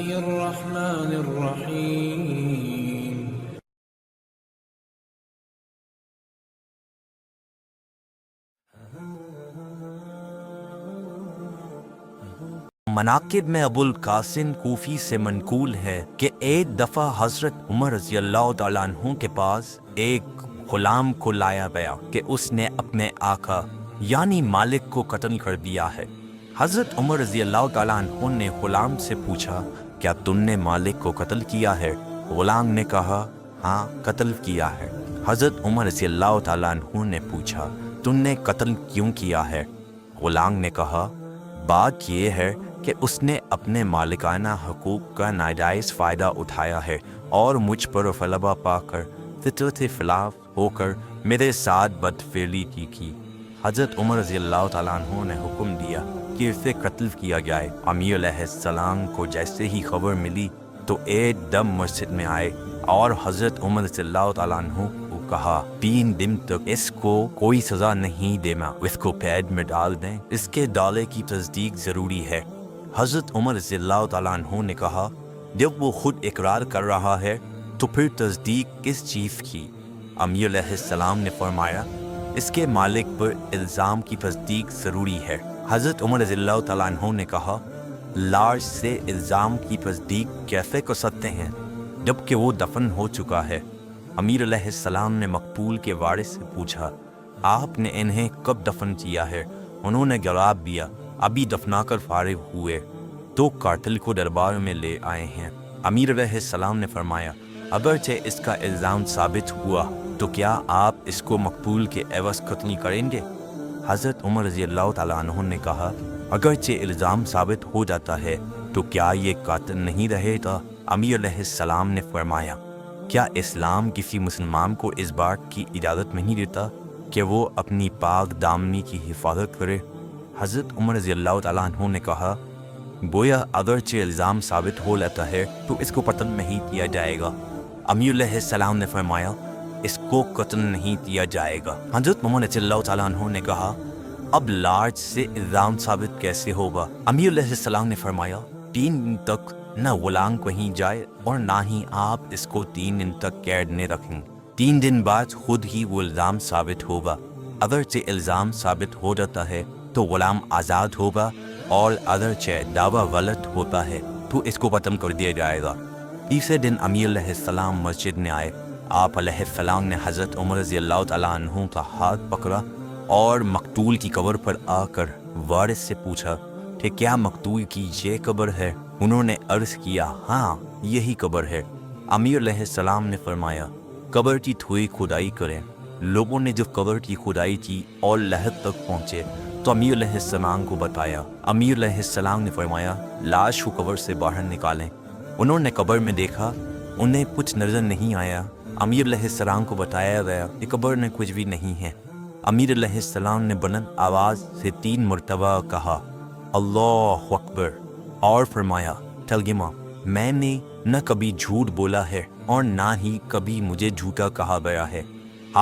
الله الرحمن الرحيم. مناقب میں ابو القاسم کوفی سے منقول ہے کہ ایک دفعہ حضرت عمر رضی اللہ تعالیٰ عنہ کے پاس ایک غلام کو لایا گیا کہ اس نے اپنے آقا یعنی مالک کو قتل کر دیا ہے۔ حضرت عمر رضی اللہ تعالیٰ عنہ نے غلام سے پوچھا کیا تم نے مالک کو قتل کیا ہے؟ غلام نے کہا ہاں قتل کیا ہے۔ حضرت عمر رضی اللہ تعالیٰ عنہ نے پوچھا تم نے قتل کیوں کیا ہے؟ غلام نے کہا بات یہ ہے کہ اس نے اپنے مالکانہ حقوق کا ناجائز فائدہ اٹھایا ہے اور مجھ پر غلبہ پا کر فطرت خلاف ہو کر میرے ساتھ بدفعلی کی۔ حضرت عمر رضی اللہ تعالیٰ عنہ نے حکم دیا کہ اسے قتل کیا جائے۔ امیر علیہ السلام کو جیسے ہی خبر ملی تو ایک دم مسجد میں آئے اور حضرت عمر رضی اللہ تعالیٰ عنہ کو کہا 3 دن تک اس کو کوئی سزا نہیں دینا، اس کو قید میں ڈال دیں، اس کے ڈالے کی تصدیق ضروری ہے۔ حضرت عمر رضی اللہ تعالیٰ عنہ نے کہا جب وہ خود اقرار کر رہا ہے تو پھر تصدیق کس چیز کی؟ امیر علیہ السلام نے فرمایا اس کے مالک پر الزام کی تصدیق ضروری ہے۔ حضرت عمر رضی اللہ تعالیٰ عنہ نے کہا لاش سے الزام کی تصدیق کیسے کر سکتے ہیں جبکہ وہ دفن ہو چکا ہے؟ امیر علیہ السلام نے مقتول کے وارث سے پوچھا آپ نے انہیں کب دفن کیا ہے؟ انہوں نے جواب دیا ابھی دفنا کر فارغ ہوئے تو قاتل کو دربار میں لے آئے ہیں۔ امیر علیہ السلام نے فرمایا اگرچہ اس کا الزام ثابت ہوا تو کیا آپ اس کو مقتول کے عوض قتل کریں گے؟ حضرت عمر رضی اللہ تعالیٰ عنہ نے کہا اگرچہ الزام ثابت ہو جاتا ہے تو کیا یہ قاتل نہیں رہے گا؟ امیر علیہ السلام نے فرمایا کیا اسلام کسی مسلمان کو اس بات کی اجازت نہیں دیتا کہ وہ اپنی پاک دامنی کی حفاظت کرے؟ حضرت عمر رضی اللہ تعالیٰ عنہ نے کہا گویا اگرچہ الزام ثابت ہو لیتا ہے تو اس کو قتل نہیں کیا جائے گا۔ امیر علیہ السلام نے فرمایا اس کو قتل نہیں کیا جائے گا۔ حضرت عمر رضی اللہ تعالیٰ عنہ نے کہا اب لاش سے الزام ثابت کیسے ہوگا؟ امیر علیہ السلام نے فرمایا 3 دن تک نہ غلام کہیں جائے اور نہ ہی آپ اس کو 3 دن تک قید میں رکھیں۔ 3 دن بعد خود ہی وہ الزام ثابت ہوگا۔ اگرچہ الزام ثابت ہو جاتا ہے تو غلام آزاد ہوگا اور اگرچہ دعویٰ غلط ہوتا ہے تو اس کو ختم کر دیا جائے گا۔ تیسرے دن امیر علیہ السلام مسجد میں آئے۔ آپ علیہ السلام نے حضرت عمر رضی اللہ تعالیٰ عنہ کا ہاتھ پکڑا اور مقتول کی قبر پر آ کر وارث سے پوچھا کہ کیا مقتول کی یہ قبر ہے؟ انہوں نے عرض کیا ہاں یہی قبر ہے۔ امیر علیہ السلام نے فرمایا قبر کی تھوڑی کھدائی کریں۔ لوگوں نے جب قبر کی کھدائی کی اور لحد تک پہنچے تو امیر علیہ السلام کو بتایا۔ امیر علیہ السلام نے فرمایا لاش کو قبر سے باہر نکالیں۔ انہوں نے قبر میں دیکھا، انہیں کچھ نظر نہیں آیا۔ امیر علیہ السلام کو بتایا گیا کہ قبر میں کچھ بھی نہیں ہے۔ امیر علیہ السلام نے بلند آواز سے 3 مرتبہ کہا اللہ اکبر اور فرمایا ترجمہ میں نے نہ کبھی جھوٹ بولا ہے اور نہ ہی کبھی مجھے جھوٹا کہا گیا ہے۔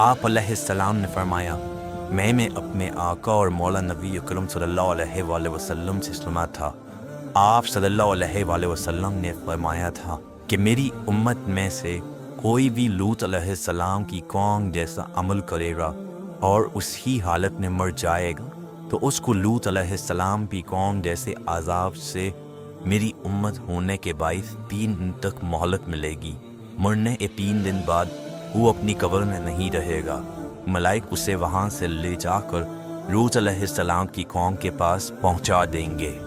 آپ علیہ السلام نے فرمایا میں اپنے آقا اور مولا نبی اکرم صلی اللہ علیہ وآلہ وسلم سے سنا تھا۔ آپ صلی اللہ علیہ وآلہ وسلم نے فرمایا تھا کہ میری امت میں سے کوئی بھی لوط علیہ السلام کی قوم جیسا عمل کرے گا اور اسی حالت میں مر جائے گا تو اس کو لوط علیہ السلام کی قوم جیسے عذاب سے میری امت ہونے کے باعث 3 دن تک مہلت ملے گی۔ مرنے کے 3 دن بعد وہ اپنی قبر میں نہیں رہے گا۔ ملائک اسے وہاں سے لے جا کر لوط علیہ السلام کی قوم کے پاس پہنچا دیں گے۔